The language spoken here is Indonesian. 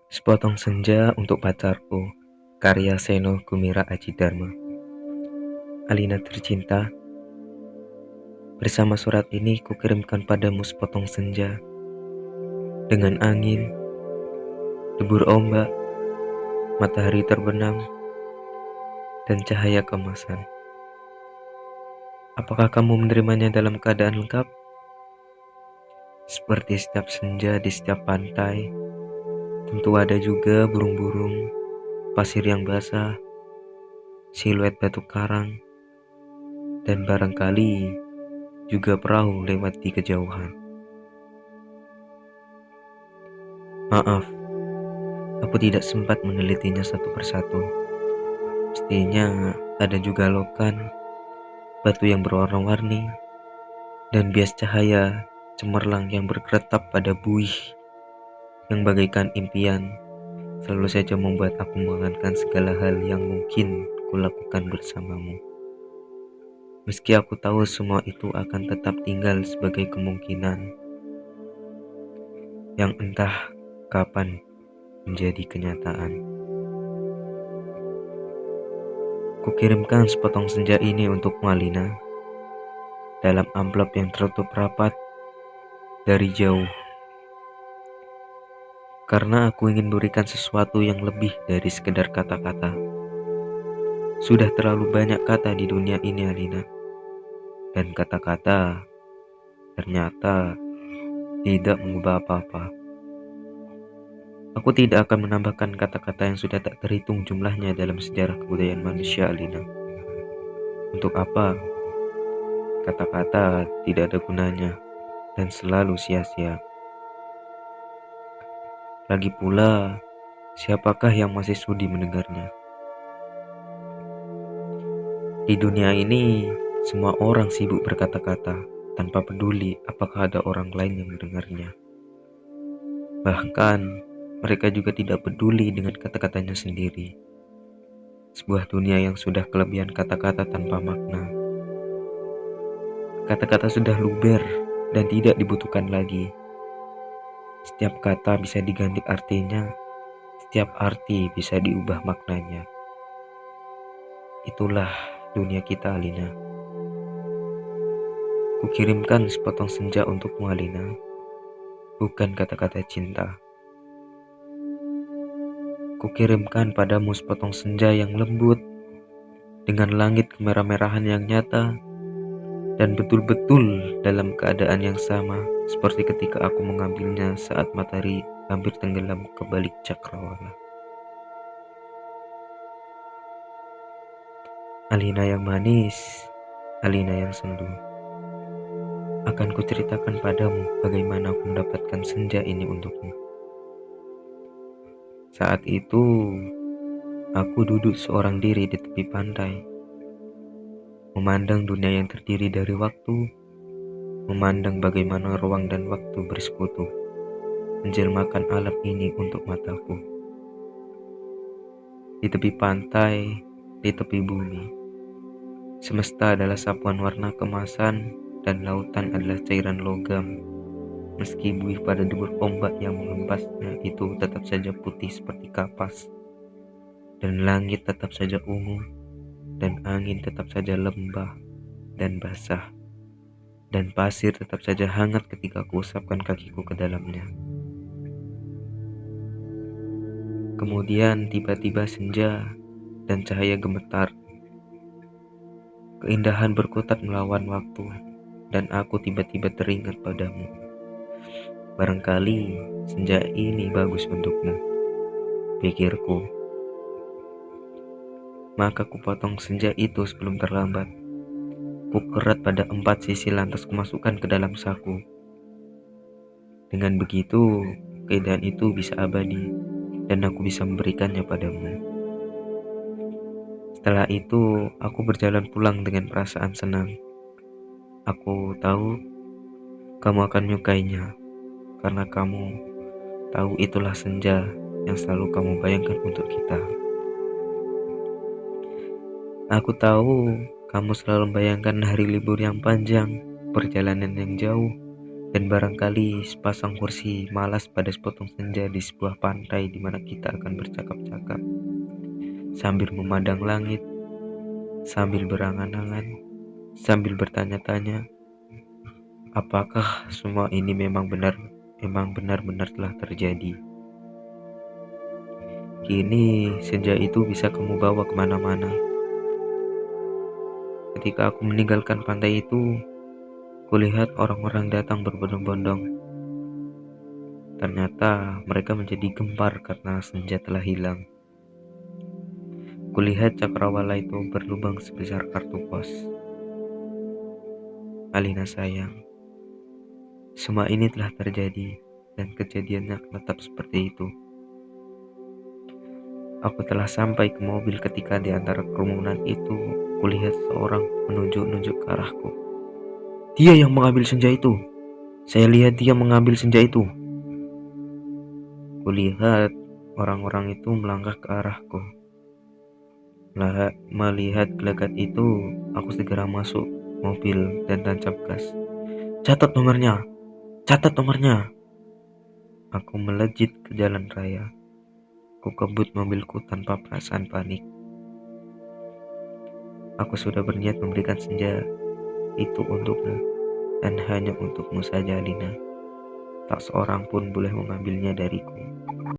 Sepotong senja untuk pacarku, karya Seno Gumira Aji Dharma. Alina tercinta, bersama surat ini kukirimkan padamu sepotong senja. Dengan angin, debur ombak, matahari terbenam, dan cahaya kemasan. Apakah kamu menerimanya dalam keadaan lengkap? Seperti setiap senja di setiap pantai, tentu ada juga burung-burung, pasir yang basah, siluet batu karang, dan barangkali juga perahu lewat di kejauhan. Maaf, aku tidak sempat menelitinya satu persatu. Mestinya ada juga lokan, batu yang berwarna-warni, dan bias cahaya cemerlang yang bergeretap pada buih yang bagaikan impian selalu saja membuat aku mengangankan segala hal yang mungkin kulakukan bersamamu. Meski aku tahu semua itu akan tetap tinggal sebagai kemungkinan yang entah kapan menjadi kenyataan. Kukirimkan sepotong senja ini untuk Alina dalam amplop yang tertutup rapat dari jauh. Karena aku ingin berikan sesuatu yang lebih dari sekedar kata-kata. Sudah terlalu banyak kata di dunia ini, Alina. Dan kata-kata ternyata tidak mengubah apa-apa. Aku tidak akan menambahkan kata-kata yang sudah tak terhitung jumlahnya dalam sejarah kebudayaan manusia, Alina. Untuk apa? Kata-kata tidak ada gunanya dan selalu sia-sia. Lagi pula, siapakah yang masih sudi mendengarnya? Di dunia ini, semua orang sibuk berkata-kata tanpa peduli apakah ada orang lain yang mendengarnya. Bahkan, mereka juga tidak peduli dengan kata-katanya sendiri. Sebuah dunia yang sudah kelebihan kata-kata tanpa makna. Kata-kata sudah luber dan tidak dibutuhkan lagi. Setiap kata bisa diganti artinya, setiap arti bisa diubah maknanya. Itulah dunia kita, Alina. Kukirimkan sepotong senja untukmu, Alina, bukan kata-kata cinta. Kukirimkan padamu sepotong senja yang lembut, dengan langit kemerah-merahan yang nyata, dan betul-betul dalam keadaan yang sama seperti ketika aku mengambilnya saat matahari hampir tenggelam ke balik cakrawala. Alina yang manis, Alina yang sendu. Akan kuceritakan padamu bagaimana aku mendapatkan senja ini untukmu. Saat itu, aku duduk seorang diri di tepi pantai, memandang dunia yang terdiri dari waktu, memandang bagaimana ruang dan waktu bersekutu, menjelmakan alam ini untuk mataku. Di tepi pantai, di tepi bumi, semesta adalah sapuan warna kemasan dan lautan adalah cairan logam. Meski buih pada debur ombak yang mengempasnya itu tetap saja putih seperti kapas, dan langit tetap saja ungu, dan angin tetap saja lembah dan basah, dan pasir tetap saja hangat ketika kuusapkan kakiku ke dalamnya. Kemudian tiba-tiba senja dan cahaya gemetar. Keindahan berkutat melawan waktu, dan aku tiba-tiba teringat padamu. Barangkali senja ini bagus untukmu, pikirku. Maka kupotong senja itu sebelum terlambat. Kukerat pada 4 sisi lantas kumasukkan ke dalam saku. Dengan begitu, keindahan itu bisa abadi dan aku bisa memberikannya padamu. Setelah itu, aku berjalan pulang dengan perasaan senang. Aku tahu kamu akan menyukainya, karena kamu tahu itulah senja yang selalu kamu bayangkan untuk kita. Aku tahu kamu selalu membayangkan hari libur yang panjang, perjalanan yang jauh, Dan barangkali sepasang kursi malas pada sepotong senja di sebuah pantai di mana kita akan bercakap-cakap sambil memandang langit, sambil berangan-angan, sambil bertanya-tanya, apakah semua ini memang benar-benar telah terjadi. Kini senja itu bisa kamu bawa kemana-mana. Ketika aku meninggalkan pantai itu, kulihat orang-orang datang berbondong-bondong. Ternyata mereka menjadi gempar karena senja telah hilang. Kulihat cakrawala itu berlubang sebesar kartu pos. Alina sayang, semua ini telah terjadi dan kejadiannya akan tetap seperti itu. Aku telah sampai ke mobil ketika di antara kerumunan itu kulihat seorang menunjuk-nunjuk ke arahku. Dia yang mengambil senja itu. Saya lihat dia mengambil senja itu. Kulihat orang-orang itu melangkah ke arahku. Melihat gelagat itu, aku segera masuk mobil dan tancap gas. Catat nomornya, catat nomornya. Aku melejit ke jalan raya. Aku kebut mobilku tanpa perasaan panik. Aku sudah berniat memberikan senja itu untukmu dan hanya untukmu saja, Alina. Tak seorang pun boleh mengambilnya dariku.